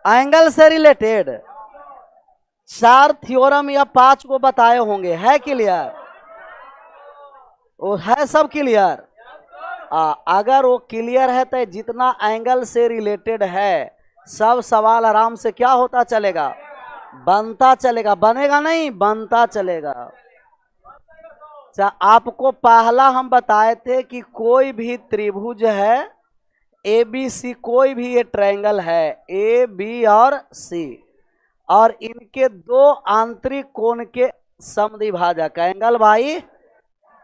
Angle से related 4 theorem या 5 को बताए होंगे, है क्लियर? वो है सब क्लियर? अगर वो क्लियर है तो जितना एंगल से रिलेटेड है सब सवाल आराम से क्या होता चलेगा, बनता चलेगा, बनेगा नहीं, बनता चलेगा। आपको पहला हम बताए थे कि कोई भी त्रिभुज है ए बी सी, कोई भी ये ट्रायंगल है ए बी और सी, और इनके दो आंतरिक कोण के समद्विभाजक एंगल भाई,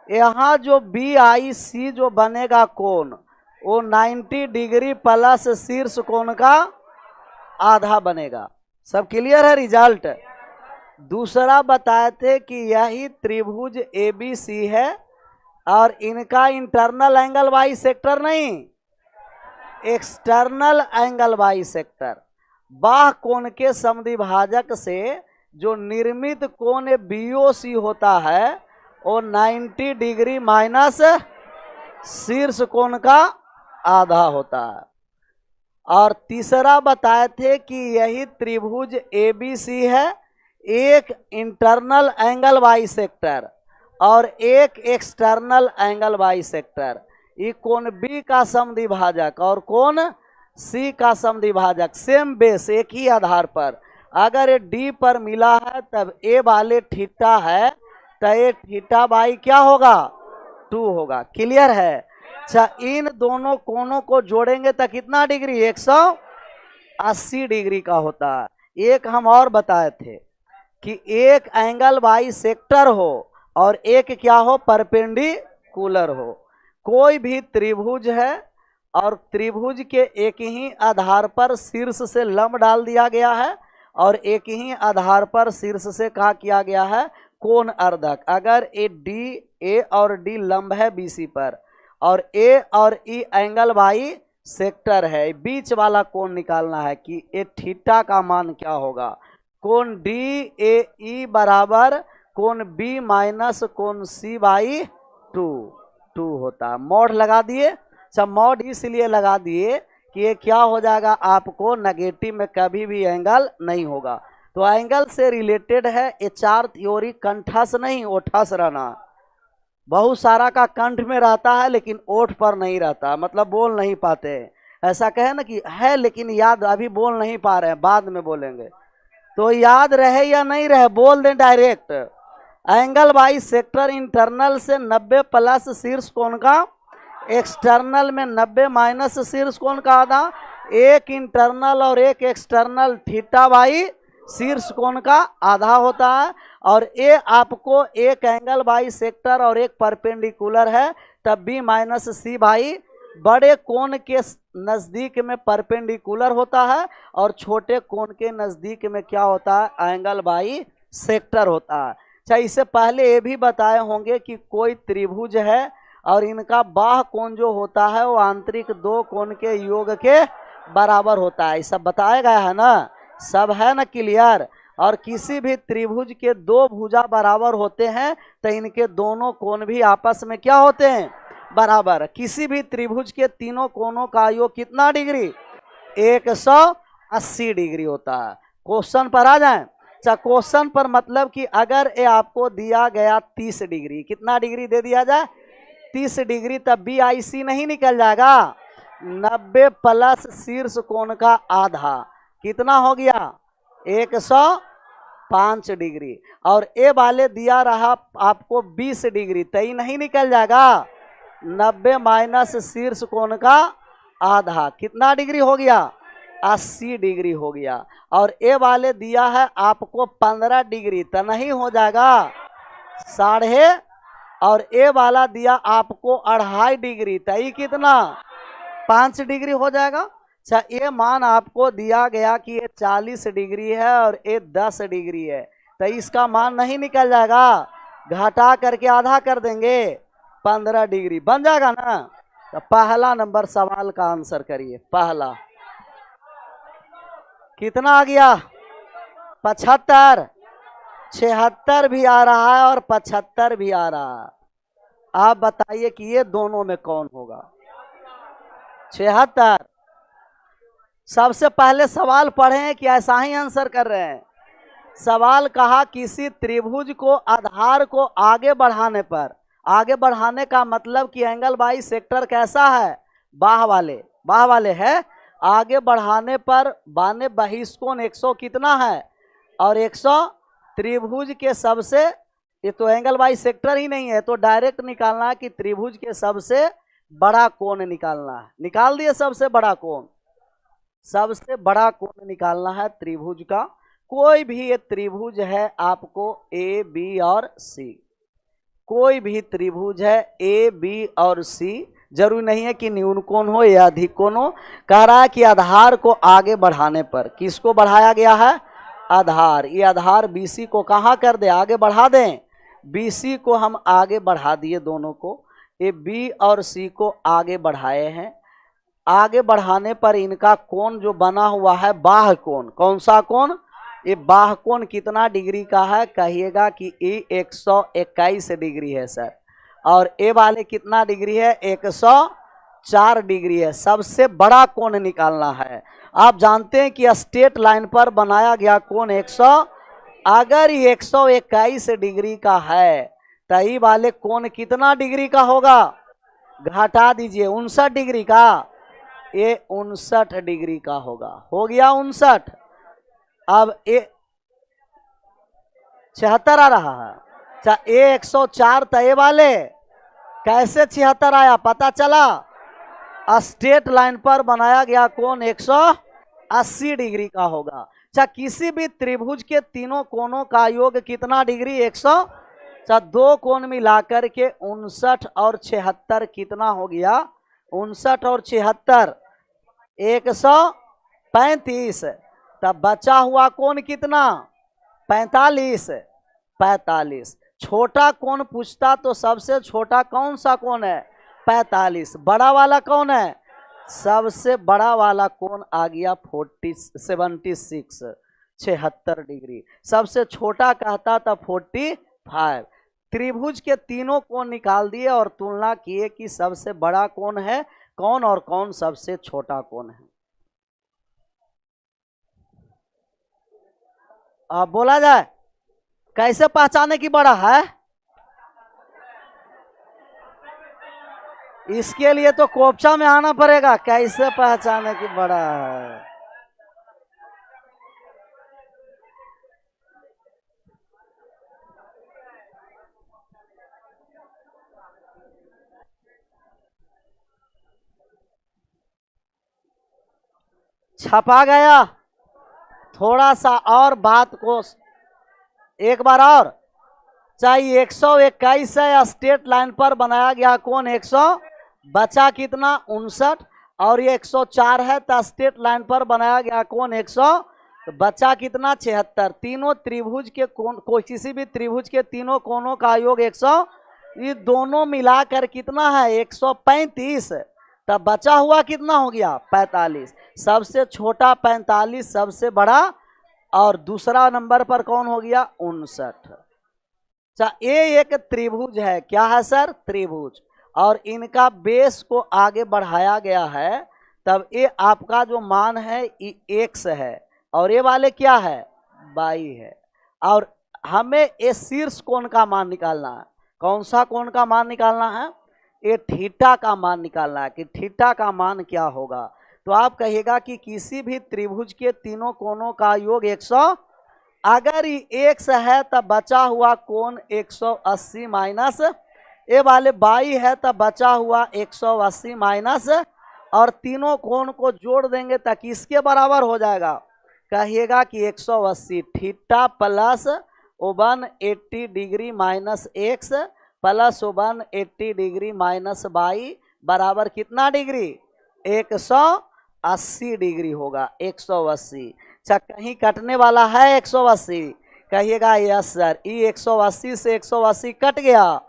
यहाँ जो बी आई सी जो बनेगा कोण वो 90 डिग्री प्लस शीर्ष कोण का आधा बनेगा। सब क्लियर है? रिजल्ट दूसरा बताए थे कि यही त्रिभुज ए बी सी है और इनका इंटरनल एंगल बाई सेक्टर नहीं, एक्सटर्नल एंगल बाई सेक्टर। बाह्य कोण के समद्विभाजक से जो निर्मित कोण बीओसी होता है वो 90 डिग्री माइनस शीर्ष कोण का आधा होता है। और तीसरा बताए थे कि यही त्रिभुज ए बी सी है, एक इंटरनल एंगल बाई सेक्टर और एक एक्सटर्नल एंगल बाई सेक्टर। ये कोण बी का समद्विभाजक और कोण सी का समद्विभाजक, सेम बेस, एक ही आधार पर। अगर ये डी पर मिला है तब ए वाले थीटा है तो ये थीटा बाई क्या होगा, 2 होगा। क्लियर है? अच्छा, इन दोनों कोणों को जोड़ेंगे तो कितना डिग्री, 180 डिग्री का होता है। एक हम और बताए थे कि एक एंगल बाई सेक्टर हो और एक क्या हो, परपेंडिकुलर हो। कोई भी त्रिभुज है और त्रिभुज के एक ही आधार पर शीर्ष से लंब डाल दिया गया है और एक ही आधार पर शीर्ष से कहा किया गया है कोण अर्धक। अगर ए और डी लंब है बीसी पर और ए और ई एंगल बाई सेक्टर है, बीच वाला कोण निकालना है कि ए थीटा का मान क्या होगा। कोण डी ए ई बराबर कोण बी माइनस कोण सी बाई 2 होता है। मॉड लगा दिए। अच्छा, मॉड इसलिए लगा दिए कि ये क्या हो जाएगा, आपको नेगेटिव में कभी भी एंगल नहीं होगा। तो एंगल से रिलेटेड है ये 4 थ्योरी, कंठस नहीं ओठस रहना। बहुत सारा का कंठ में रहता है लेकिन ओठ पर नहीं रहता, मतलब बोल नहीं पाते हैं। ऐसा कहे ना कि है लेकिन याद अभी बोल नहीं पा रहे हैं, बाद में बोलेंगे। तो याद रहे या नहीं रहे, बोल दें direct. Angle by sector internal से 90 प्लस शीर्ष कोण का, एक्सटर्नल में 90 माइनस शीर्ष कोण का आधा, एक इंटरनल और एक एक्सटर्नल थीटा बाई शीर्ष कोण का आधा होता है। और ए आपको एक एंगल बाई सेक्टर और एक परपेंडिकुलर है तब बी माइनस सी भाई बड़े कोण के नज़दीक में परपेंडिकुलर होता है और छोटे कोण के नज़दीक में क्या होता है, एंगल बाई सेक्टर होता है। अच्छा, इससे पहले ये भी बताए होंगे कि कोई त्रिभुज है और इनका बाह्य कोण जो होता है वो आंतरिक दो कोण के योग के बराबर होता है। ये सब बताया गया है ना, सब है ना क्लियर? और किसी भी त्रिभुज के दो भुजा बराबर होते हैं तो इनके दोनों कोण भी आपस में क्या होते हैं, बराबर। किसी भी त्रिभुज के तीनों कोणों का योग कितना डिग्री, 180 डिग्री होता है। क्वेश्चन पर आ जाए। अच्छा, क्वेश्चन पर मतलब कि अगर ये आपको दिया गया 30 डिग्री, कितना डिग्री दे दिया जाए, 30 डिग्री, तब बी आई सी नहीं निकल जाएगा, 90 प्लस शीर्ष कोण का आधा कितना हो गया, 105 डिग्री। और ए वाले दिया रहा आपको 20 डिग्री, तो ये नहीं निकल जाएगा, 90 माइनस शीर्ष कोण का आधा कितना डिग्री हो गया, 80 डिग्री हो गया। और ए वाले दिया है आपको 15 डिग्री, तो नहीं हो जाएगा 1.5, और ए वाला दिया आपको 2.5 डिग्री, तो ये कितना 5 डिग्री हो जाएगा। अच्छा, ये मान आपको दिया गया कि ये 40 डिग्री है और ये 10 डिग्री है, तो इसका मान नहीं निकल जाएगा, घटा करके आधा कर देंगे, 15 डिग्री बन जाएगा ना। तो पहला नंबर सवाल का आंसर करिए। पहला कितना आ गया, 75, 76 भी आ रहा है और 75 भी आ रहा है। आप बताइए कि ये दोनों में कौन होगा, 76 सबसे पहले सवाल पढ़े हैं कि ऐसा ही आंसर कर रहे हैं? सवाल कहा किसी त्रिभुज को आधार को आगे बढ़ाने पर, आगे बढ़ाने का मतलब कि एंगल बाई सेक्टर कैसा है? बाह वाले है। आगे बढ़ाने पर बाने बहिष्कोण 100 कितना है और 100 त्रिभुज के सबसे, ये तो एंगल बाई सेक्टर ही नहीं है, तो डायरेक्ट निकालना है कि त्रिभुज के सबसे बड़ा कोण निकालना है। निकाल दिए सबसे बड़ा कोण, सबसे बड़ा कोण निकालना है त्रिभुज का। कोई भी ये त्रिभुज है आपको ए बी और सी, कोई भी त्रिभुज है ए बी और सी, जरूरी नहीं है कि न्यून कोण हो या अधिक कोण हो। कह रहा है कि आधार को आगे बढ़ाने पर, किसको बढ़ाया गया है? आधार। ये आधार BC को कहाँ कर दे? आगे बढ़ा दें। BC को हम आगे बढ़ा दिए, दोनों को, ये B और C को आगे बढ़ाए हैं। आगे बढ़ाने पर इनका कोण जो बना हुआ है बाह कोण, कौन सा कोण? ये बाह कोण कितना डिग्री का है? कहिएगा कि ये 121 डिग्री है सर। और ए वाले कितना डिग्री है? 104 डिग्री है। सबसे बड़ा कोण निकालना है। आप जानते हैं कि स्ट्रेट लाइन पर बनाया गया कोण 100, अगर ये 121 डिग्री का है तो ये वाले कोण कितना डिग्री का होगा? घटा दीजिए, 59 डिग्री का। ये 59 डिग्री का होगा। हो गया 59। अब ये 76 आ रहा है। अच्छा, ये 104 तय वाले कैसे 76 आया? पता चला, स्ट्रेट लाइन पर बनाया गया कोण 180 डिग्री का होगा। अच्छा, किसी भी त्रिभुज के तीनों कोणों का योग कितना डिग्री? 100। अच्छा, दो कोण मिलाकर के 59 और 76 कितना हो गया? 59 और 76 135। तब बचा हुआ कोण कितना? 45। 45। छोटा कोण पूछता तो सबसे छोटा कौन सा कोण है? 45। बड़ा वाला कौन है? सबसे बड़ा वाला कोण आ गया 76 डिग्री। सबसे छोटा कहता था 45। त्रिभुज के तीनों कोण निकाल दिए और तुलना किए कि सबसे बड़ा कोण है कौन और कौन सबसे छोटा कोण है। अब बोला जाए कैसे पहचाने की बड़ा है? इसके लिए तो कोपचा में आना पड़ेगा, कैसे पहचाने की बड़ा है। छपा गया। थोड़ा सा और बात को एक बार और, चाहिए 121 है, स्ट्रेट लाइन पर बनाया गया कोण 100, बचा कितना? 59। और ये 104 है तो स्ट्रेट लाइन पर बनाया गया कोण 100, तो बचा कितना? 76। तीनों त्रिभुज के कोण को, किसी भी त्रिभुज के तीनों कोणों का योग 100, ये दोनों मिलाकर कितना है? 135। तब बचा हुआ कितना हो गया? 45। सबसे छोटा 45, सबसे बड़ा, और दूसरा नंबर पर कौन हो गया? 59। अच्छा, ये एक त्रिभुज है। क्या है सर? त्रिभुज। और इनका बेस को आगे बढ़ाया गया है, तब ये आपका जो मान है ये x है और ये वाले क्या है? y है। और हमें ये शीर्ष कोण का मान निकालना है। कौन सा कोण का मान निकालना है? ये थीटा का मान निकालना है कि थीटा का मान क्या होगा। तो आप कहिएगा कि किसी भी त्रिभुज के तीनों कोणों का योग 100, अगर ये x है तब बचा हुआ कोण 180 माइनस, ये वाले y है तब बचा हुआ 180 माइनस, और तीनों कोण को जोड़ देंगे तब किसके बराबर हो जाएगा? कहिएगा कि 180 theta plus 180 degree minus x plus 180 degree minus y बराबर कितना डिग्री? 180 डिग्री होगा। 180। अच्छा, कहीं कटने वाला है 180? कहिएगा यस सर। ये 180 से 180 कट गया।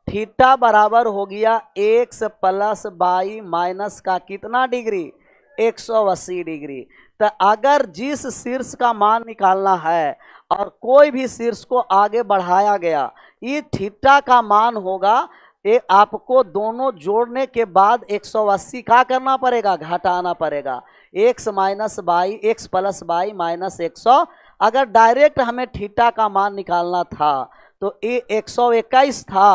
थीटा बराबर हो गया x प्लस y माइनस का कितना डिग्री? 180 डिग्री। तो अगर जिस शीर्ष का मान निकालना है और कोई भी शीर्ष को आगे बढ़ाया गया, ये थीटा का मान होगा। ये आपको दोनों जोड़ने के बाद 180 का करना पड़ेगा? घटाना पड़ेगा। X minus by x plus by minus 100। अगर डायरेक्ट हमें थीटा का मान निकालना था तो ये 121 था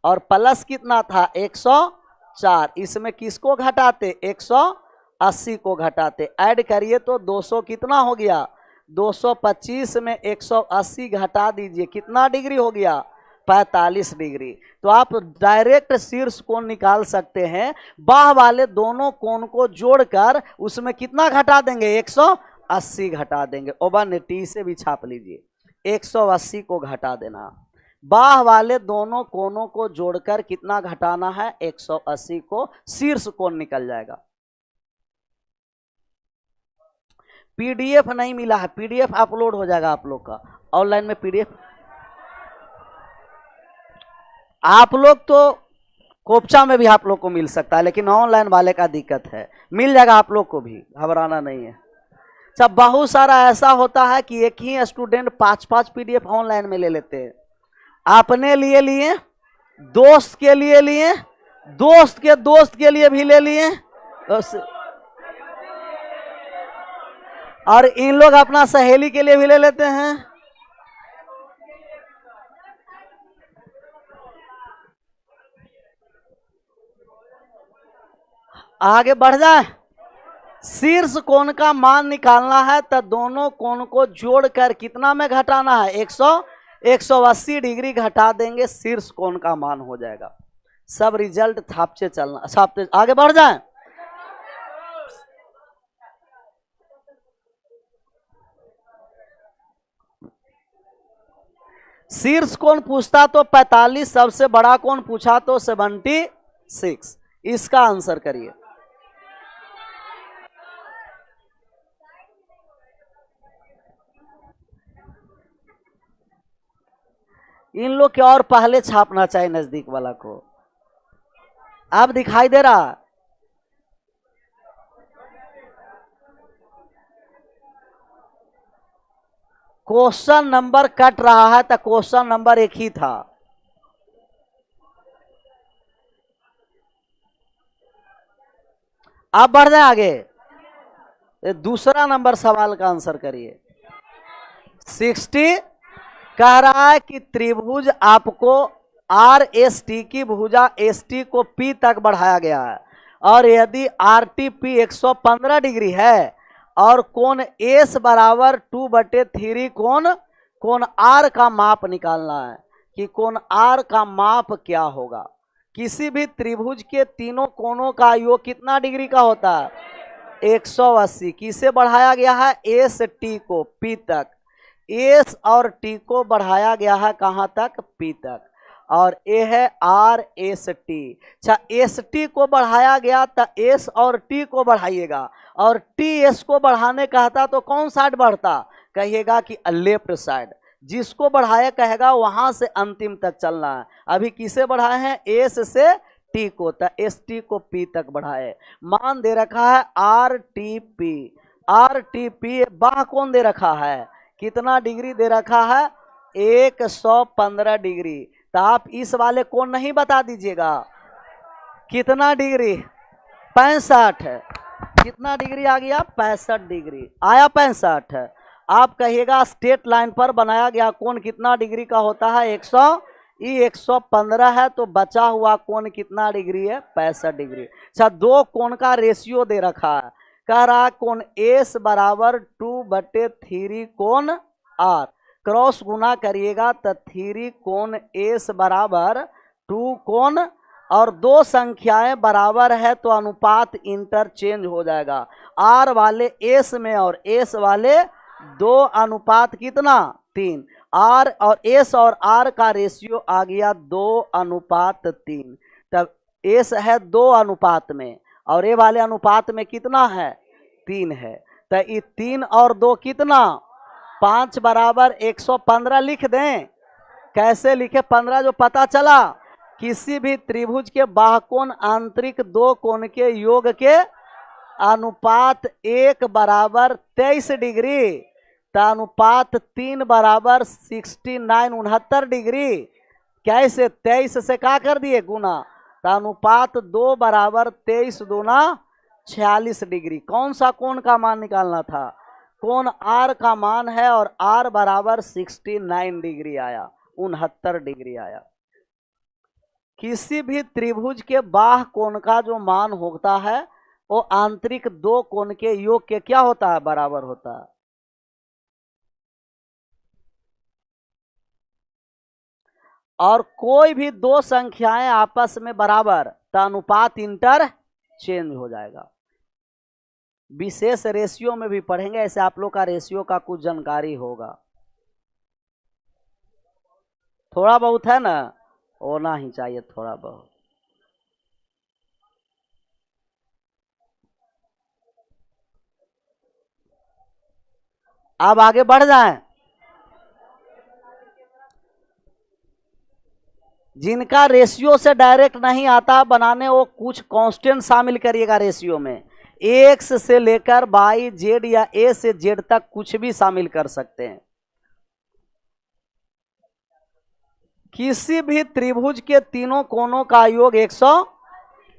और प्लस कितना था 104। इसमें किसको घटाते 180 को घटाते, ऐड करिए तो 200 कितना हो गया 225 में 180 घटा दीजिए कितना डिग्री हो गया 45 डिग्री। तो आप डायरेक्ट शीर्ष कोण निकाल सकते हैं। बाह वाले दोनों कोण को जोड़कर उसमें कितना घटा देंगे 180 घटा देंगे। ओवन टी से भी छाप लीजिए 180 को घटा देना। बाह वाले दोनों कोनों को जोड़कर कितना घटाना है 180 को, शीर्ष कोण निकल जाएगा। पीडीएफ नहीं मिला है, पीडीएफ अपलोड हो जाएगा आप लोग का ऑनलाइन में। पीडीएफ आप लोग तो कोपचा में भी आप लोग को मिल सकता है, लेकिन ऑनलाइन वाले का दिक्कत है, मिल जाएगा आप लोग को भी, घबराना नहीं है। सब बहुत सारा ऐसा होता है कि एक ही स्टूडेंट 5-5 पीडीएफ ऑनलाइन में ले लेते हैं। अपने लिए लिए, दोस्त के लिए लिए, दोस्त के दोस्त के लिए भी ले लिए, और इन लोग अपना सहेली के लिए भी ले लेते हैं। आगे बढ़ जाए। शीर्ष कोण का मान निकालना है तो दोनों कोण को जोड़कर कितना में घटाना है 180 डिग्री घटा देंगे, शीर्ष कोण का मान हो जाएगा। सब रिजल्ट छापते चलना, छापते आगे बढ़ जाए। शीर्ष कोण पूछता तो 45, सबसे बड़ा कोण पूछा तो 76। इसका आंसर करिए। इन लोग के और पहले छापना चाहिए नजदीक वाला को। अब दिखाई दे रहा, क्वेश्चन नंबर कट रहा है तो क्वेश्चन नंबर एक ही था। अब बढ़ जाए आगे। दूसरा नंबर सवाल का आंसर करिए। 60 कह रहा है कि त्रिभुज आपको आर एस टी की भुजा एस टी को पी तक बढ़ाया गया है, और यदि आर टी पी 115 डिग्री है और कोण एस बराबर 2/3 कोण आर का माप निकालना है कि कोण आर का माप क्या होगा। किसी भी त्रिभुज के तीनों कोणों का योग कितना डिग्री का होता है 180। किसे बढ़ाया गया है एस टी को पी तक, एस और टी को बढ़ाया गया है कहां तक पी तक, और ए है आर एस टी। अच्छा, एस टी को बढ़ाया गया तो एस और टी को बढ़ाइएगा, और टी एस को बढ़ाने कहता तो कौन साइड बढ़ता, कहिएगा कि लेफ्ट साइड। जिसको बढ़ाया कहेगा वहां से अंतिम तक चलना है। अभी किसे बढ़ाए हैं एस से टी को, तो एस टी को पी तक बढ़ाए। मान दे रखा है R T P, R T P बाह कौन दे रखा है कितना डिग्री दे रखा है 115 डिग्री। तो आप इस वाले कोण नहीं बता दीजिएगा कितना डिग्री 65 है। कितना डिग्री आ गया 65 डिग्री आया 65 है। आप कहिएगा स्ट्रेट लाइन पर बनाया गया कोण कितना डिग्री का होता है 115 है, तो बचा हुआ कोण कितना डिग्री है 65 डिग्री। अच्छा, दो कोण का रेशियो दे रखा है, कह रहा है कोण एस बराबर 2/3 कोण आर, क्रॉस गुना करिएगा तो 3 कोण एस बराबर 2 कोण, और दो संख्याएं बराबर है तो अनुपात इंटरचेंज हो जाएगा। आर वाले एस में और एस वाले 2 अनुपात कितना 3, आर और एस और आर का रेशियो आ गया 2:3। तब एस है 2 अनुपात में और ए वाले अनुपात में कितना है 3 है, तो ये 3 और 2 कितना 5 बराबर 115 लिख दें। कैसे लिखे 15 जो पता चला, किसी भी त्रिभुज के बाह्यकोण आंतरिक दो कोण के योग के अनुपात 1 बराबर 23 डिग्री, तो अनुपात 3 बराबर 69 डिग्री। कैसे 23 से क्या कर दिए गुना, तो अनुपात 2 बराबर 23 दूना 46 डिग्री। कौन सा कोण का मान निकालना था? कोण आर का मान है और आर बराबर 69 डिग्री आया, 69 डिग्री आया। किसी भी त्रिभुज के बाह्य कोण का जो मान होता है वो आंतरिक दो कोण के योग के क्या होता है? बराबर होता है। और कोई भी दो संख्याएं आपस में बराबर तो अनुपात इंटर चेंज हो जाएगा। विशेष रेशियो में भी पढ़ेंगे, ऐसे आप लोग का रेशियो का कुछ जानकारी होगा, थोड़ा बहुत है ना, होना ही चाहिए थोड़ा बहुत। अब आगे बढ़ जाएं। जिनका रेशियो से डायरेक्ट नहीं आता बनाने, वो कुछ कांस्टेंट शामिल करिएगा रेशियो में। एक्स से लेकर वाई जेड या ए से जेड तक कुछ भी शामिल कर सकते हैं। किसी भी त्रिभुज के तीनों कोणों का योग 100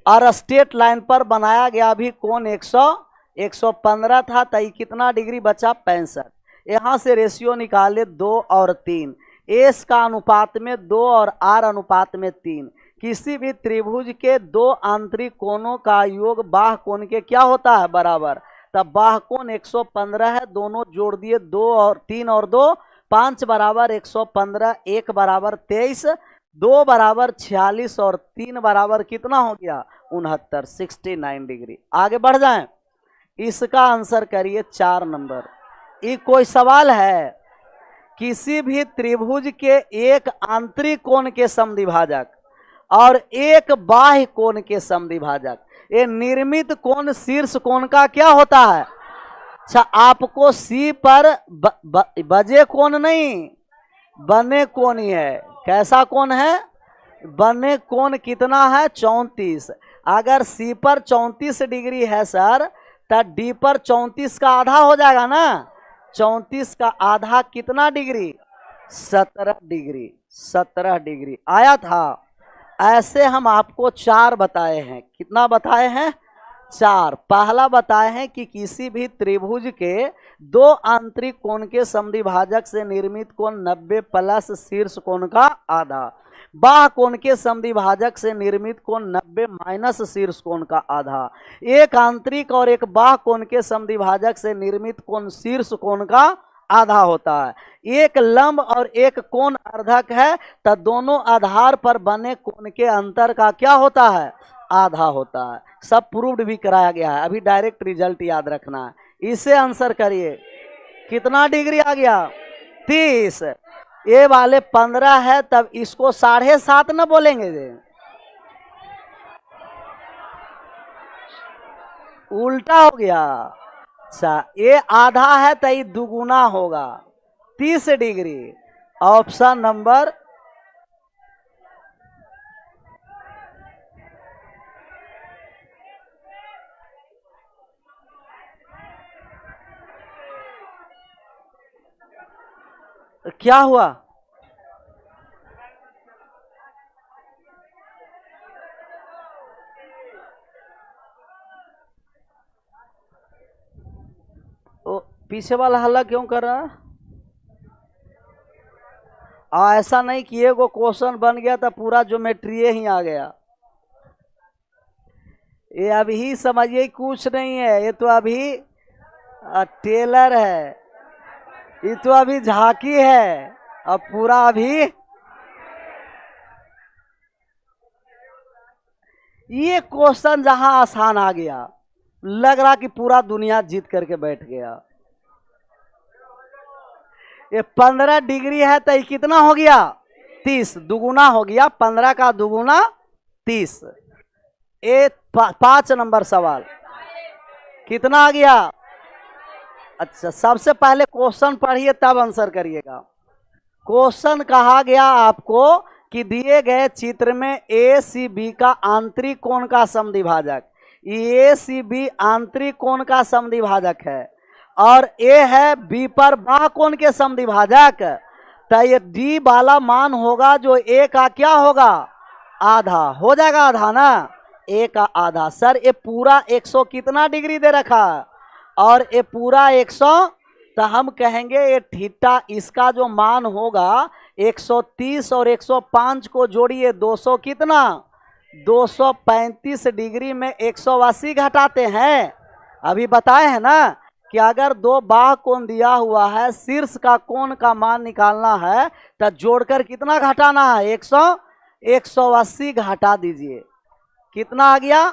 और स्ट्रेट लाइन पर बनाया गया भी कोण 115 था, तो कितना डिग्री बचा? 65। यहां से रेशियो निकाले 2 और 3, एस का अनुपात में 2 और आर अनुपात में 3। किसी भी त्रिभुज के दो आंतरिक कोणों का योग बाह्य कोण के क्या होता है? बराबर। तब बाह्य कोण 115 है, दोनों जोड़ दिए 2 और 3 और 2, 5 बराबर 115, 1 बराबर 23, 2 बराबर 46 और 3 बराबर कितना हो गया? 69, 69 डिग्री। आगे बढ़ जाएं। इसका आंसर करिए 4 नंबर। ये कोई सवाल है? किसी भी त्रिभुज के एक आंतरिक कोण के समद्विभाजक और एक बाह्य कोण के समद्विभाजक, ये निर्मित कोण शीर्ष कोण का क्या होता है? अच्छा, आपको सी पर बजे कोण नहीं, बने कोण ही है। कैसा कोण है? बने कोण कितना है? 34। अगर सी पर 34 डिग्री है सर, तो डी पर 34 का आधा हो जाएगा ना। 34 का आधा कितना डिग्री? 17 डिग्री। 17 डिग्री आया था। ऐसे हम आपको 4 बताए हैं। कितना बताए हैं? 4। पहला बताए हैं कि किसी भी त्रिभुज के दो आंतरिक कोण के समद्विभाजक से निर्मित कोण 90 प्लस शीर्ष कोण का आधा, बाह्य कोण के समद्विभाजक से निर्मित कोण 90 माइनस शीर्ष कोण का आधा, एक आंतरिक और एक बाह्य कोण के समद्विभाजक से निर्मित कोण शीर्ष कोण का आधा होता है। एक लंब और एक कोण अर्धक है, तो दोनों आधार पर बने कोण के अंतर का क्या होता है? आधा होता है। सब प्रूव्ड भी कराया गया है, अभी डायरेक्ट रिजल्ट याद रखना है। इसे आंसर करिए। कितना डिग्री आ गया? 30। ये वाले 15 है, तब इसको 7.5 न बोलेंगे जे, उल्टा हो गया। अच्छा, ये आधा है तो ये दुगुना होगा, 30 डिग्री। ऑप्शन नंबर क्या हुआ? तो पीछे वाला हल्ला क्यों कर रहा है? ऐसा नहीं कि एगो क्वेश्चन बन गया तो पूरा ज्योमेट्री ही आ गया। ये अभी समझिए कुछ नहीं है, ये तो अभी टेलर है, ये तो अभी झांकी है, अब पूरा अभी ये क्वेश्चन जहां आसान आ गया, लग रहा कि पूरा दुनिया जीत करके बैठ गया। ये 15 डिग्री है तो ये कितना हो गया? 30। दुगुना हो गया, 15 का दुगुना 30। ये 5 नंबर सवाल कितना आ गया? अच्छा, सबसे पहले क्वेश्चन पढ़िए तब आंसर करिएगा। क्वेश्चन कहा गया आपको कि दिए गए चित्र में ए सी बी का आंतरिक कोण का समद्विभाजक, ए सी बी आंतरिक कोण का समद्विभाजक है और ए है बी पर बाह्य कोण के समद्विभाजक, तो ये डी वाला मान होगा जो ए का क्या होगा? आधा हो जाएगा, आधा ना। ए का आधा। सर ये पूरा 100 कितना डिग्री दे रखा है, और ये पूरा 100, तो हम कहेंगे ये थीटा इसका जो मान होगा 130 और 105 को जोड़िए 200 कितना 235 डिग्री में 180 घटाते हैं। अभी बताए हैं ना कि अगर दो बाह कोण दिया हुआ है, शीर्ष का कोण का मान निकालना है तो जोड़कर कितना घटाना है 180 घटा दीजिए। कितना आ गया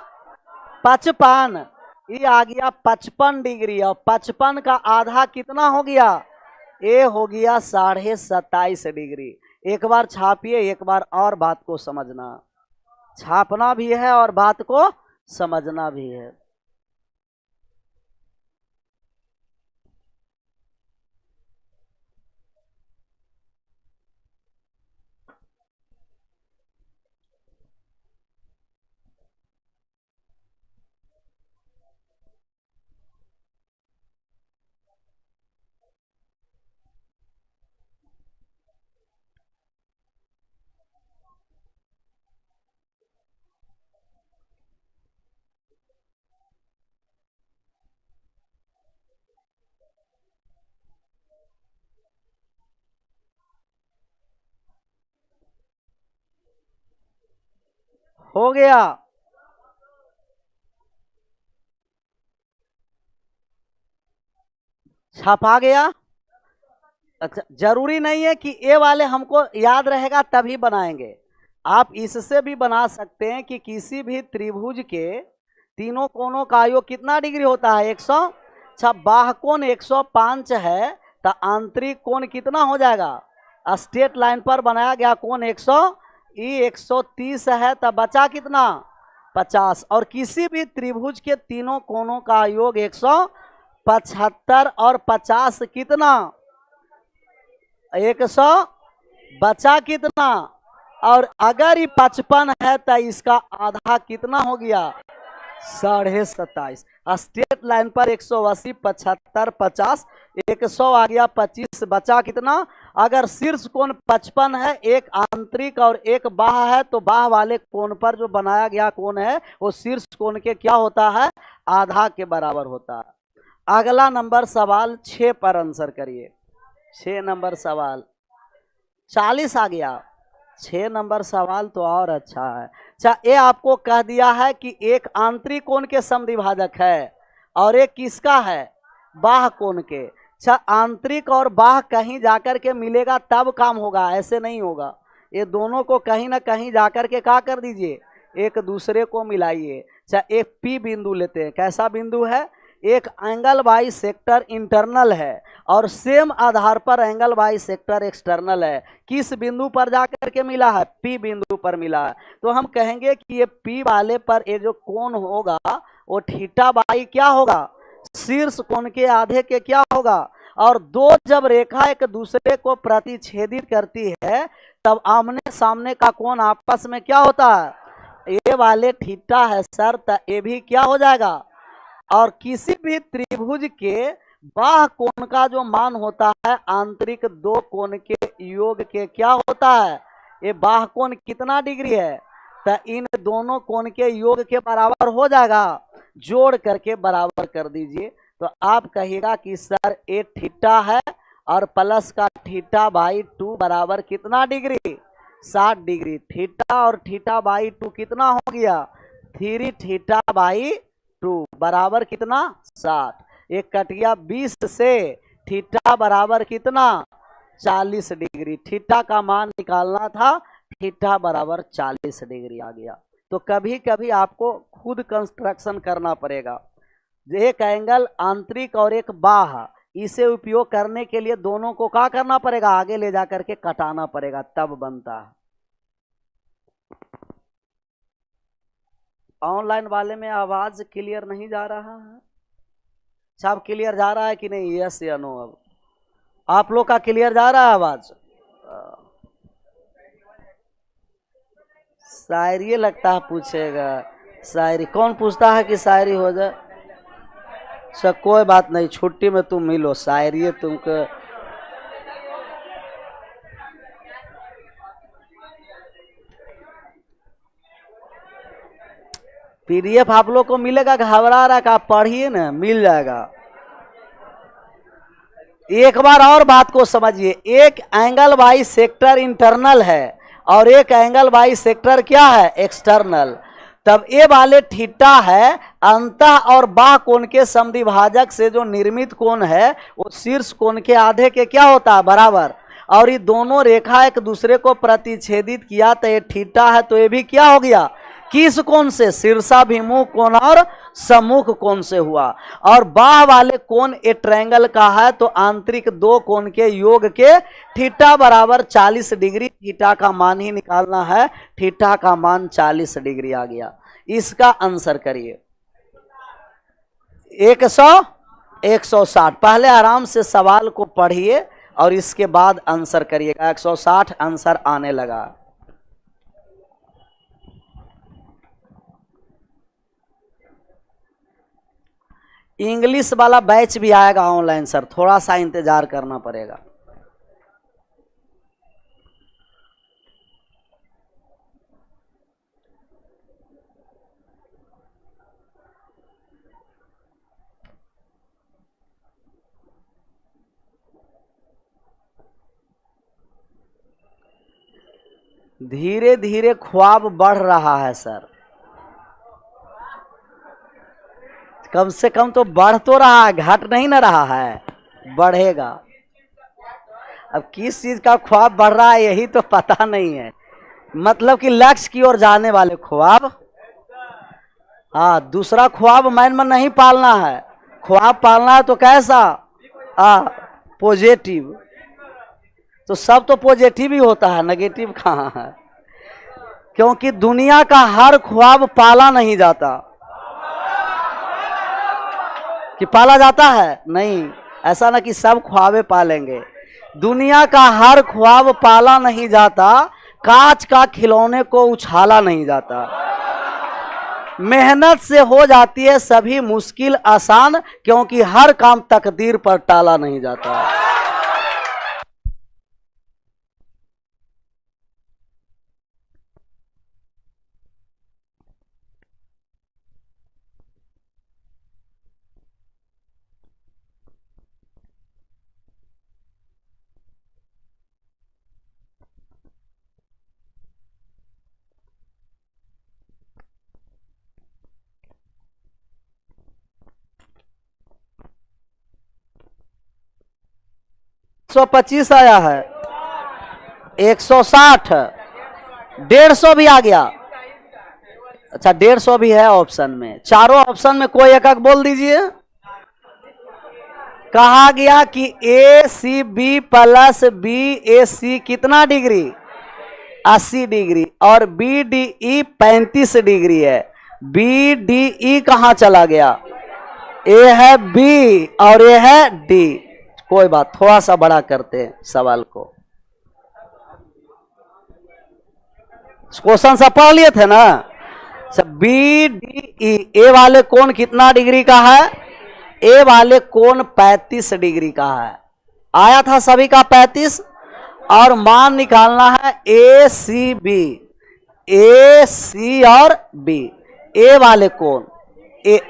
55, ये आ गया 55 डिग्री, और 55 का आधा कितना हो गया, ये हो गया 27.5 डिग्री। एक बार छापिए, एक बार और बात को समझना, छापना भी है और बात को समझना भी है। हो गया, छपा गया। अच्छा, जरूरी नहीं है कि ये वाले हमको याद रहेगा तभी बनाएंगे, आप इससे भी बना सकते हैं कि किसी भी त्रिभुज के तीनों कोणों का योग कितना डिग्री होता है 100। अच्छा, बाह्य कोण 105 है तो आंतरिक कोण कितना हो जाएगा, स्ट्रेट लाइन पर बनाया गया कोण 100, ये 130 है तो बचा कितना 50, और किसी भी त्रिभुज के तीनों कोणों का योग 175 और 50 कितना 100, बचा कितना, और अगर ये 55 है तो इसका आधा कितना हो गया 27.5। स्ट्रेट लाइन पर 180, 75, 50, 100 आ गया 25, बचा कितना। अगर शीर्ष कोण 55 है, एक आंतरिक और एक बाह्य है, तो बाह्य वाले कोण पर जो बनाया गया कोण है वो शीर्ष कोण के क्या होता है, आधा के बराबर होता है। अगला नंबर सवाल 6 पर आंसर करिए। 6 नंबर सवाल 40 आ गया। 6 नंबर सवाल तो और अच्छा है। अच्छा, ये आपको कह दिया है कि एक आंतरिक कोण के समद्विभाजक है और एक किसका है, बाह्य कोण के। अच्छा, आंतरिक और बाह्य कहीं जाकर के मिलेगा तब काम होगा, ऐसे नहीं होगा। ये दोनों को कहीं ना कहीं जाकर के क्या कर दीजिए, एक दूसरे को मिलाइए। अच्छा, एक पी बिंदु लेते हैं, कैसा बिंदु है, एक एंगल बाई सेक्टर इंटरनल है और सेम आधार पर एंगल बाई सेक्टर एक्सटर्नल है। किस बिंदु पर जाकर के मिला है, पी बिंदु पर मिला है। तो हम कहेंगे कि ये पी वाले पर ये जो कोण होगा वो थीटा बाई क्या होगा, शीर्ष कोण के आधे के क्या होगा। और दो जब रेखा एक दूसरे को प्रतिच्छेदित करती है तब आमने सामने का कोण आपस में क्या होता है, ये वाले थीटा है सर, तो ये भी क्या हो जाएगा। और किसी भी त्रिभुज के बाह्य कोण का जो मान होता है आंतरिक दो कोण के योग के क्या होता है, ये बाह्य कोण कितना डिग्री है, तो इन दोनों कोण के योग के बराबर हो जाएगा, जोड़ करके बराबर कर दीजिए। तो आप कहिएगा कि सर ये थीटा है और प्लस का थीटा बाई 2 बराबर कितना डिग्री 60 डिग्री। थीटा और थीटा बाई 2 कितना हो गया 3 थीटा बाई 2 बराबर कितना 60। एक कट गया 20 से, थीटा बराबर कितना 40 डिग्री। थीटा का मान निकालना था, थीटा बराबर 40 डिग्री आ गया। तो कभी कभी आपको खुद कंस्ट्रक्शन करना पड़ेगा। एक एंगल आंतरिक और एक बाह्य, इसे उपयोग करने के लिए दोनों को क्या करना पड़ेगा, आगे ले जाकर के कटाना पड़ेगा, तब बनता है। ऑनलाइन वाले में आवाज क्लियर नहीं जा रहा है, सब क्लियर जा रहा है कि नहीं, यस या नो। अब आप लोग का क्लियर जा रहा है आवाज। शायरी लगता है पूछेगा, शायरी कौन पूछता है कि शायरी हो जाए। अच्छा, कोई बात नहीं, छुट्टी में तुम मिलो, शायरी तुमको पीडीएफ आप लोग को मिलेगा, घबरा रहा है, आप पढ़िए ना, मिल जाएगा। एक बार और बात को समझिए, एक एंगल बाई सेक्टर इंटरनल है और एक एंगल बाई सेक्टर क्या है, एक्सटर्नल। तब ए वाले थीटा है अंतः और बाह्य कोण के समद्विभाजक से जो निर्मित कोण है वो शीर्ष कोण के आधे के क्या होता है, बराबर। और ये दोनों रेखा एक दूसरे को प्रतिच्छेदित किया तो ये थीटा है, तो ये भी क्या हो गया, किस कोण से, शीर्षाभिमुख कोण और सम्मुख कोण से हुआ। और बाह्य वाले कोण ए ट्रायंगल का है तो आंतरिक दो कोण के योग के थीटा बराबर 40 डिग्री। थीटा का मान ही निकालना है, थीटा का मान 40 डिग्री आ गया। इसका आंसर करिए 160। पहले आराम से सवाल को पढ़िए और इसके बाद आंसर करिएगा। 160 आंसर आने लगा। इंग्लिश वाला बैच भी आएगा ऑनलाइन सर, थोड़ा सा इंतजार करना पड़ेगा। धीरे धीरे ख्वाब बढ़ रहा है सर, कम से कम तो बढ़ तो रहा है, घट नहीं ना रहा है, बढ़ेगा। अब किस चीज का ख्वाब बढ़ रहा है यही तो पता नहीं है, मतलब कि लक्ष्य की ओर जाने वाले ख्वाब। हाँ, दूसरा ख्वाब माइंड में नहीं पालना है, ख्वाब पालना है तो कैसा, पॉजिटिव। तो सब तो पॉजिटिव ही होता है, नेगेटिव कहाँ है, क्योंकि दुनिया का हर ख्वाब पाला नहीं जाता। कि पाला जाता है, नहीं, ऐसा ना कि सब ख्वाबे पालेंगे। दुनिया का हर ख्वाब पाला नहीं जाता, कांच का खिलौने को उछाला नहीं जाता। मेहनत से हो जाती है सभी मुश्किल आसान, क्योंकि हर काम तकदीर पर टाला नहीं जाता। सौ 125 आया है, 160, 150 भी आ गया। अच्छा, 150 भी है ऑप्शन में। चारों ऑप्शन में कोई एक एक बोल दीजिए। कहा गया कि ए सी बी प्लस बी ए सी कितना डिग्री, 80 डिग्री, और बी डी ई 35 डिग्री है। बी डी ई कहाँ चला गया, ए है बी और ए है डी। कोई बात, थोड़ा सा बड़ा करते हैं सवाल को। क्वेश्चन सब पढ़ लिए थे ना। बी डी ई, ए वाले कोण कितना डिग्री का है, ए वाले कोण 35 डिग्री का है। आया था सभी का 35, और मान निकालना है ए सी बी, ए सी और बी, ए वाले कोण, ए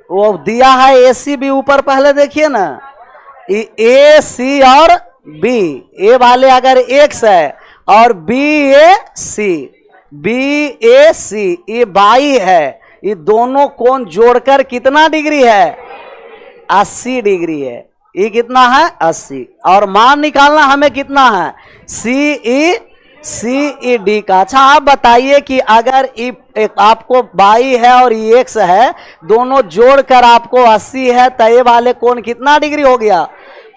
वो दिया है ए सी बी ऊपर, पहले देखिए ना, ए सी और बी, ए वाले अगर एक्स है और बी ए सी, बी ए सी ये 22 है, ये दोनों कोण जोड़कर कितना डिग्री है, 80 डिग्री है। ये कितना है, 80, और मान निकालना हमें कितना है, सी ई डी का। अच्छा आप बताइए कि अगर आपको 22 है और ये एक्स है, दोनों जोड़कर आपको 80 है, तो ए वाले कोण कितना डिग्री हो गया,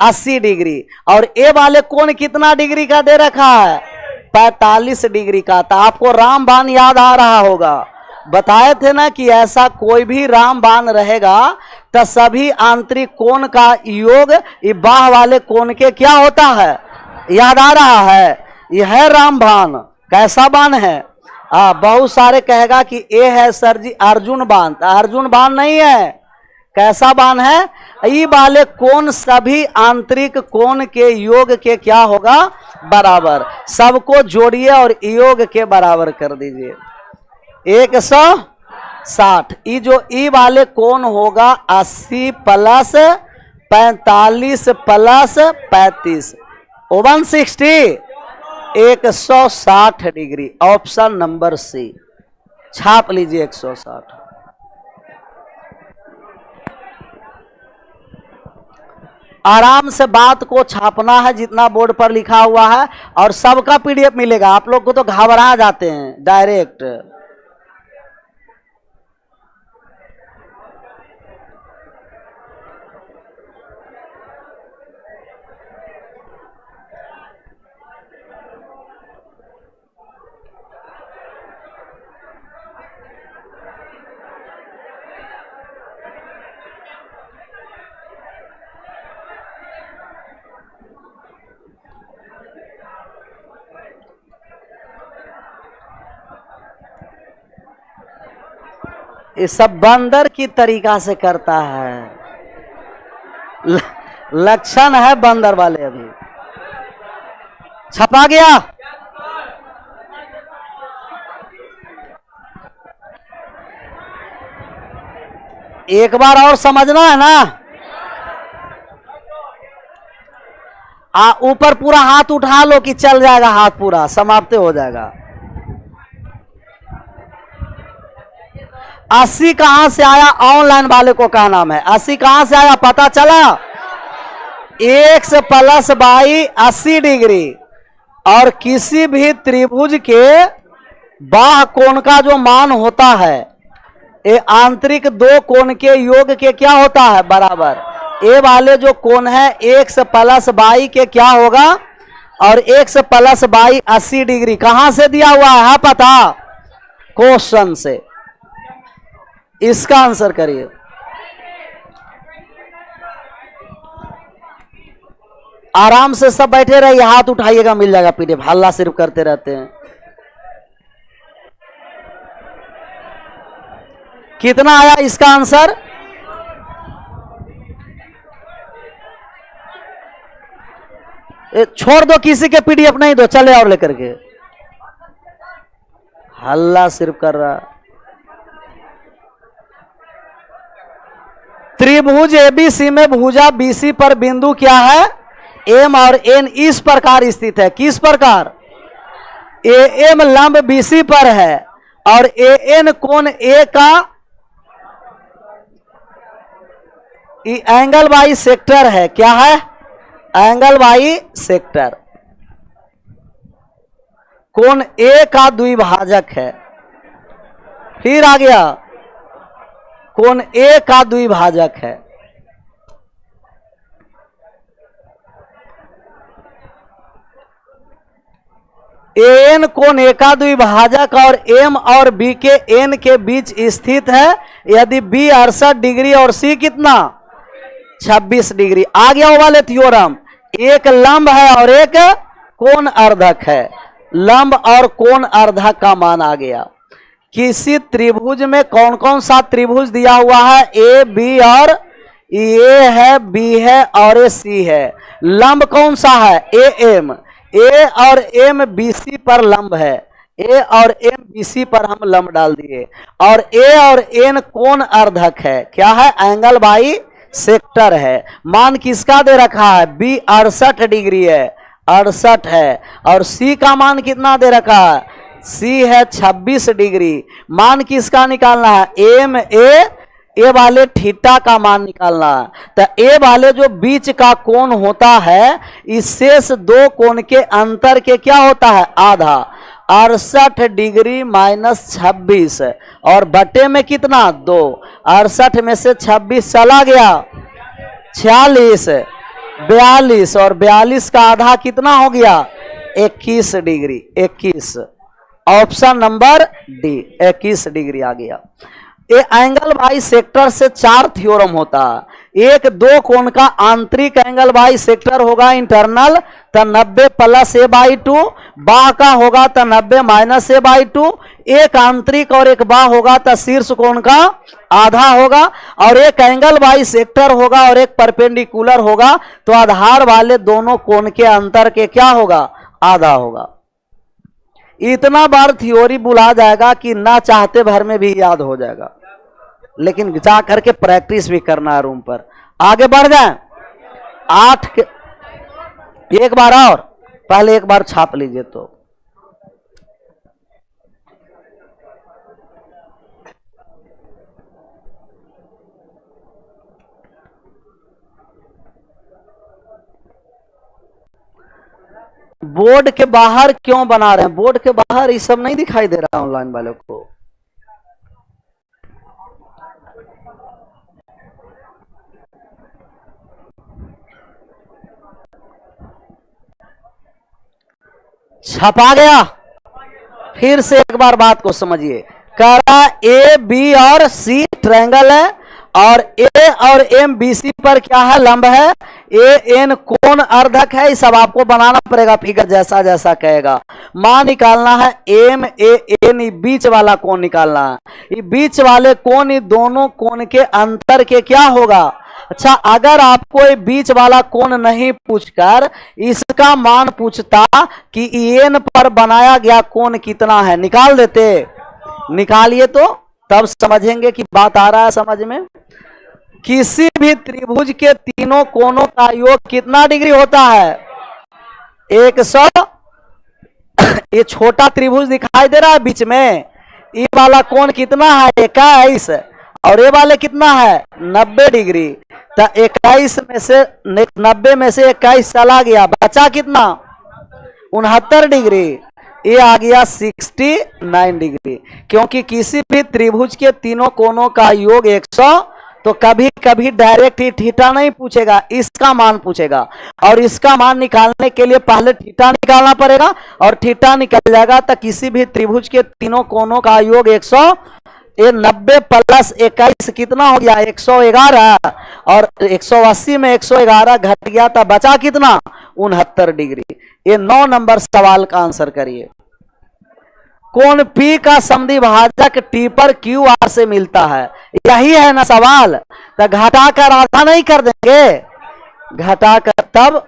80 डिग्री। और ए वाले कोण कितना डिग्री का दे रखा है, 45 डिग्री का। तो आपको रामबाण याद आ रहा होगा, बताए थे ना कि ऐसा कोई भी रामबाण रहेगा तो सभी आंतरिक कोण का योग ये बाह्य वाले कोण के क्या होता है, याद आ रहा है। यह है रामबाण। कैसा बाण है, बहुत सारे कहेगा कि ए है सर जी अर्जुन बाण, तो अर्जुन बाण नहीं है, कैसा मान है? ई वाले कोण सभी आंतरिक कोण के योग के क्या होगा? बराबर। सबको जोड़िए और योग के बराबर कर दीजिए। 160। ई जो ई वाले कोण होगा 80 plus 45 plus 35 160 160 degree. Option number C छाप लीजिए 160। आराम से बात को छापना है जितना बोर्ड पर लिखा हुआ है, और सबका पीडीएफ मिलेगा। आप लोग को तो घबरा जाते हैं डायरेक्ट। ये सब बंदर की तरीका से करता है, लक्षण है बंदर वाले। अभी छपा गया। एक बार और समझना है ना। ऊपर पूरा हाथ उठा लो कि चल जाएगा, हाथ पूरा समाप्त हो जाएगा। 80 कहां से आया? ऑनलाइन वाले को क्या नाम है? 80 कहां से आया पता चला? x plus by 80 degree. और किसी भी त्रिभुज के बाह्य कोण का जो मान होता है, ये आंतरिक दो कोण के योग के क्या होता है? बराबर। ये वाले जो कोण है x प्लस बाई के क्या होगा? और x प्लस बाई 80 डिग्री कहां से दिया हुआ है पता? क्वेश्चन से। इसका आंसर करिए। आराम से सब बैठे रहिए, हाथ उठाइएगा, मिल जाएगा पीडीएफ। हल्ला सिर्फ करते रहते हैं। कितना आया इसका आंसर? छोड़ दो, किसी के पीडीएफ नहीं दो, चले और लेकर के। हल्ला सिर्फ कर रहा। त्रिभुज एबीसी में भुजा बीसी पर बिंदु क्या है? एम और एन इस प्रकार स्थित है। किस प्रकार? ए एम लंब बीसी पर है और ए एन कोण ए का एंगल बाई सेक्टर है। क्या है? Angle by sector. कोण ए का द्विभाजक है। फिर आ गया, कोण ए का द्विभाजक है। एन कोण ए का द्विभाजक और एम और बी के एन के बीच स्थित है। यदि बी 68 डिग्री और सी कितना? 26 डिग्री। आ गया वो वाले थ्योरम। एक लंब है और एक कोण अर्धक है। लंब और कोण अर्धक का मान आ गया। किसी त्रिभुज में कौन कौन सा त्रिभुज दिया हुआ है? ए बी और ए है, बी है और ए सी है। लंब कौन सा है? A M. ए और एम बीसी पर लंब है। ए और एम बीसी पर हम लंब डाल दिए। और ए और एन कोण अर्धक है। क्या है? एंगल बाई सेक्टर है। मान किसका दे रखा है? बी 68 डिग्री है, 68 है। और सी का मान कितना दे रखा है? सी है 26 डिग्री। मान किसका निकालना है? एम ए वाले थीटा का मान निकालना है। तो ए वाले जो बीच का कोण होता है, इस शेष दो कोण के अंतर के क्या होता है? आधा। 68 डिग्री माइनस 26 और बटे में कितना? 2। 68 में से 26 चला गया, 46, 42 और 42 का आधा कितना हो गया? 21 degree. 21। Option number D 21 degree आ गया। ये एंगल बाई सेक्टर से 4 थ्योरम होता है। एक दो कोण का आंतरिक एंगल बाई सेक्टर होगा इंटरनल, तो 90 प्लस ए बाई 2। बाह का होगा तो 90 माइनस ए बाई 2। एक आंतरिक और एक बाह्य होगा तो शीर्ष कोण का आधा होगा, और एक एंगल बाई सेक्टर होगा और एक परपेंडिकुलर होगा, तो आधार वाले दोनों कोण के अंतर के क्या होगा, आधा होगा। इतना बार थ्योरी बुला जाएगा कि ना चाहते भर में भी याद हो जाएगा, लेकिन जा करके प्रैक्टिस भी करना है रूम पर। आगे बढ़ जाए 8 के एक बार और पहले एक बार छाप लीजिए। तो बोर्ड के बाहर क्यों बना रहे हैं, बोर्ड के बाहर ये सब नहीं दिखाई दे रहा ऑनलाइन वालों को। छपा गया। फिर से एक बार बात को समझिए। कह रहा ए बी और सी ट्रायंगल है, और ए और एम बी सी पर क्या है, लंब है। ए एन कोण अर्धक है। ये सब आपको बनाना पड़ेगा फिगर जैसा जैसा कहेगा। मान निकालना है एम ए एन, बीच वाला कोण निकालना है। ये बीच वाले कोण, ये दोनों कोण के अंतर के क्या होगा। अच्छा, अगर आपको ये बीच वाला कोण नहीं पूछकर इसका मान पूछता कि एन पर बनाया गया कोण कितना है, निकाल देते। निकालिए तो तब समझेंगे कि बात आ रहा है समझ में। किसी भी त्रिभुज के तीनों कोणों का योग कितना डिग्री होता है, 100। ये छोटा त्रिभुज दिखाई दे रहा है बीच में, ये वाला कोण कितना है, 21, और ये वाले कितना है, 90 डिग्री। तो 21 में से 90 में से 21 चला गया, बचा कितना, 69 डिग्री। ये आ गया 69 डिग्री। क्योंकि किसी भी त्रिभुज के तीनों कोणों का योग 100, तो कभी कभी डायरेक्ट ही थीटा नहीं पूछेगा, इसका मान पूछेगा। और इसका मान निकालने के लिए पहले थीटा निकालना पड़ेगा, और थीटा निकल जाएगा तो किसी भी त्रिभुज के तीनों कोणों का योग 100। ये 90 प्लस 21 कितना हो गया, 111। और 180 में 111 घट गया तो बचा कितना, 69 डिग्री। ये 9 नंबर सवाल का आंसर करिए। कोण P का समद्वि भाजक T पर QR से मिलता है, यही है ना सवाल। तो घटाकर आधा नहीं कर देंगे, घटाकर तब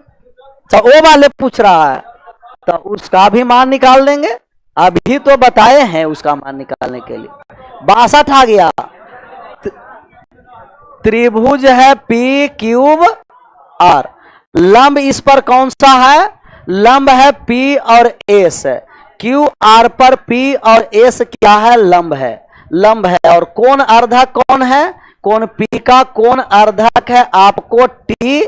तो वो वाले पूछ रहा है तो उसका भी मान निकाल देंगे। अभी तो बताए हैं उसका मान निकालने के लिए। 62 आ गया। त्रिभुज है PQR, लंब इस पर कौन सा है, लंब है P और S। QR पर P और S क्या है, लंब है, लंब है। और कोण अर्धक कौन है, कोण P का कोण अर्धक है आपको T,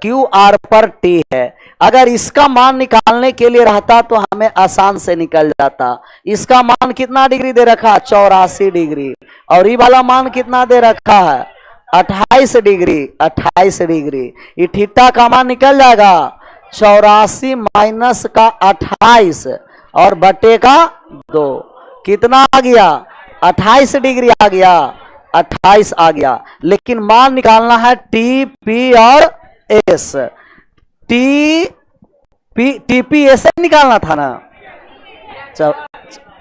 QR पर T है। अगर इसका मान निकालने के लिए रहता तो हमें आसान से निकल जाता। इसका मान कितना डिग्री दे रखा, 84 डिग्री। और ये वाला मान कितना दे रखा है, 28 डिग्री, 28 डिग्री। ये थीटा का मान निकल जाएगा 84 माइनस का 28 और बटे का 2, कितना आ गया, 28 डिग्री आ गया, 28 आ गया। लेकिन मान निकालना है टी पी और एस। टीपी ऐसे निकालना था ना।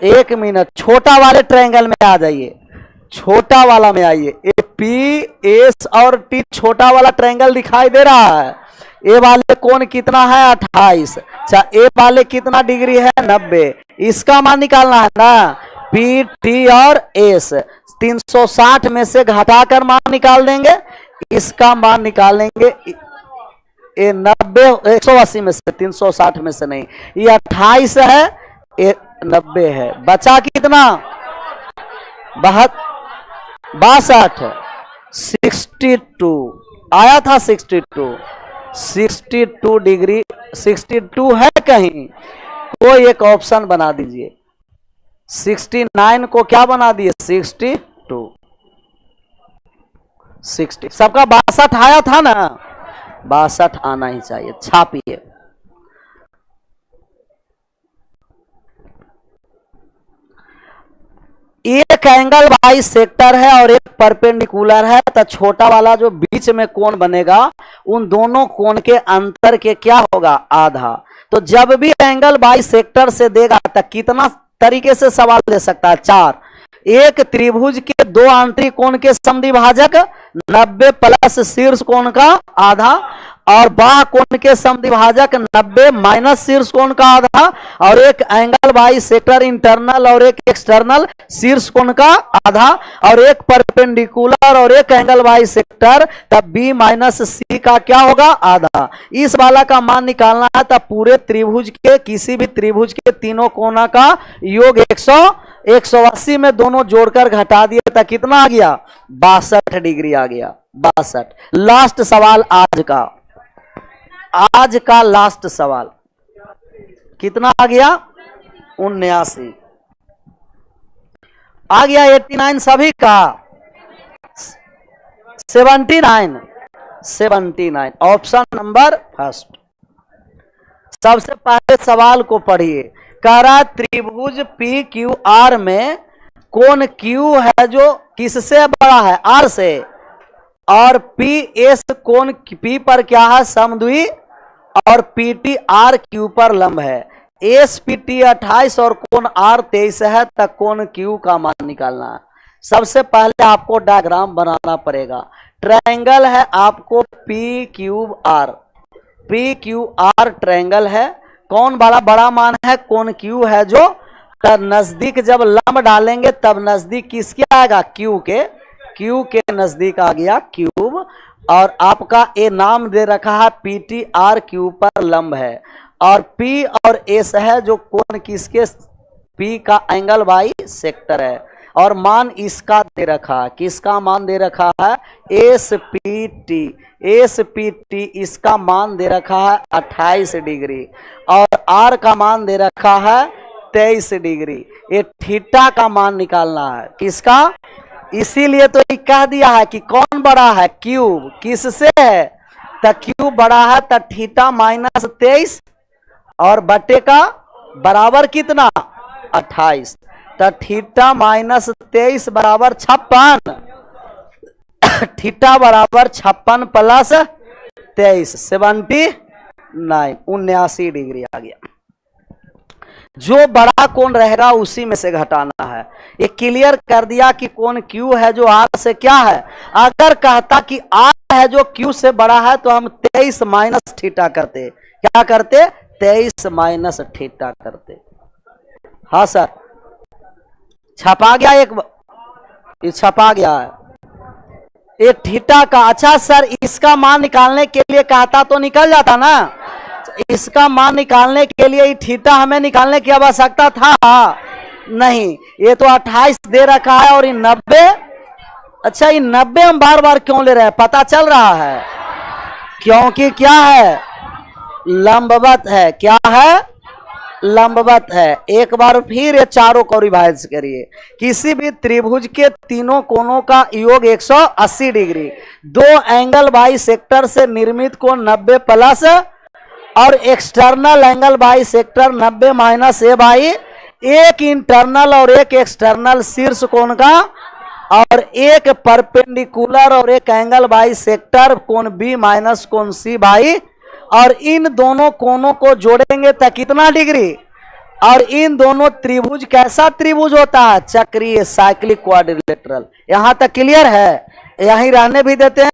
एक मिनट, छोटा वाले ट्रायंगल में आ जाइए, छोटा वाला में आइए। ए पी एस और टी छोटा वाला ट्रायंगल दिखाई दे रहा है। ए वाले कोण कितना है, 28। अच्छा, ए वाले कितना डिग्री है, 90। इसका मान निकालना है ना, पी टी और एस। 360 में से घटाकर मान निकाल देंगे, इसका मान निकालेंगे। ये 90 180 में से, 360 में से नहीं। ये 28 है, ये 90 है, बचा कितना, 62, 62 आया था, 62 डिग्री। 62 है कहीं, कोई एक ऑप्शन बना दीजिए। 69 को क्या बना दिए, 62। 60 सबका 62 आया था ना, 62 आना ही चाहिए। छापिए। एक एंगल बाई सेक्टर है और एक परपेंडिकुलर है, तो छोटा वाला जो बीच में कोण बनेगा उन दोनों कोण के अंतर के क्या होगा, आधा। तो जब भी एंगल बाई सेक्टर से देगा तो कितना तरीके से सवाल दे सकता है। 4, एक त्रिभुज के दो आंतरिक कोण के समद्विभाजक 90 प्लस शीर्ष कोण का आधा, और बाह्य कोण के समद्विभाजक 90 माइनस शीर्ष कोण का आधा, और एक एंगल बाई सेक्टर इंटरनल और एक एक्सटर्नल शीर्ष कोण का आधा, और एक परपेंडिकुलर और एक एंगल बाई सेक्टर, तब बी माइनस सी का क्या होगा? आधा। इस वाला का मान निकालना है। तब पूरे त्रिभुज के, किसी भी त्रिभुज के तीनों कोना का योग 180 में दोनों जोड़कर घटा दिया था, कितना आ गया? 62 डिग्री आ गया। 62। लास्ट सवाल आज का लास्ट सवाल कितना आ गया? 79 आ गया। 89 सभी का? 79 ऑप्शन नंबर फर्स्ट। सबसे पहले सवाल को पढ़िए। कह रहा त्रिभुज पी क्यू आर में कोण क्यू है जो किससे बड़ा है? आर से, और पी एस कोण पी पर क्या है? समद्वि, और पी टी आर क्यू पर लंब है। एस पी टी 28 और कोण आर 23 है, तक कोण क्यू का मान निकालना है। सबसे पहले आपको डायग्राम बनाना पड़ेगा। ट्रायंगल है आपको P cube R, P Q R triangle है। कौन बड़ा मान है? कोण क्यू है, जो तब नजदीक जब लंब डालेंगे तब नजदीक किसके आएगा? क्यू के नजदीक आ गया क्यूब। और आपका ए नाम दे रखा है पी टी आर क्यू पर लंब है, और पी और एस है जो कोण किसके? पी का एंगल बाई सेक्टर है, और मान इसका दे रखा है। किसका मान दे रखा है? एस पी टी इसका मान दे रखा है 28 डिग्री, और आर का मान दे रखा है 23 डिग्री। ये थीटा का मान निकालना है। किसका? इसीलिए तो ये कह दिया है कि कौन बड़ा है? क्यूब। किससे है? तो क्यूब बड़ा है, तो थीटा माइनस 23 और बटे का बराबर कितना? 28। तो थीटा माइनस 23 बराबर 56। थीटा बराबर 56 प्लस 23 79 79 डिग्री आ गया। जो बड़ा कोण रहेगा उसी में से घटाना है। ये क्लियर कर दिया कि कोण क्यू है जो आर से क्या है। अगर कहता कि आर है जो क्यू से बड़ा है तो हम 23 माइनस थीटा करते। क्या करते? 23 माइनस थीटा करते। हाँ सर, छपा गया। ये छपा गया है एक थीटा का। अच्छा सर, इसका मान निकालने के लिए कहता तो निकल जाता ना। इसका मान निकालने के लिए थीटा हमें निकालने की आवश्यकता था नहीं। ये तो 28 दे रखा है और ये 90। अच्छा, ये 90 हम बार बार क्यों ले रहे हैं? पता चल रहा है क्योंकि क्या है? लंबवत है। क्या है? लंबवत है। एक बार फिर ये चारों को रिवाइज करिए। किसी भी त्रिभुज के तीनों कोणों का योग 180 डिग्री, दो एंगल बाई सेक्टर से निर्मित कोण 90 प्लस और external angle by sector 90 minus A by, एक इंटरनल और एक एक्सटर्नल शीर्ष कोण का, और एक परपेंडिकुलर और एक एंगल बाई सेक्टर कोण बी माइनस कोण सी बाई, और इन दोनों कोणों को जोड़ेंगे तो कितना डिग्री? और इन दोनों त्रिभुज कैसा त्रिभुज होता है? चक्रीय, साइक्लिक क्वाड्रिलेटरल। यहां तक क्लियर है? यहीं रहने भी देते हैं।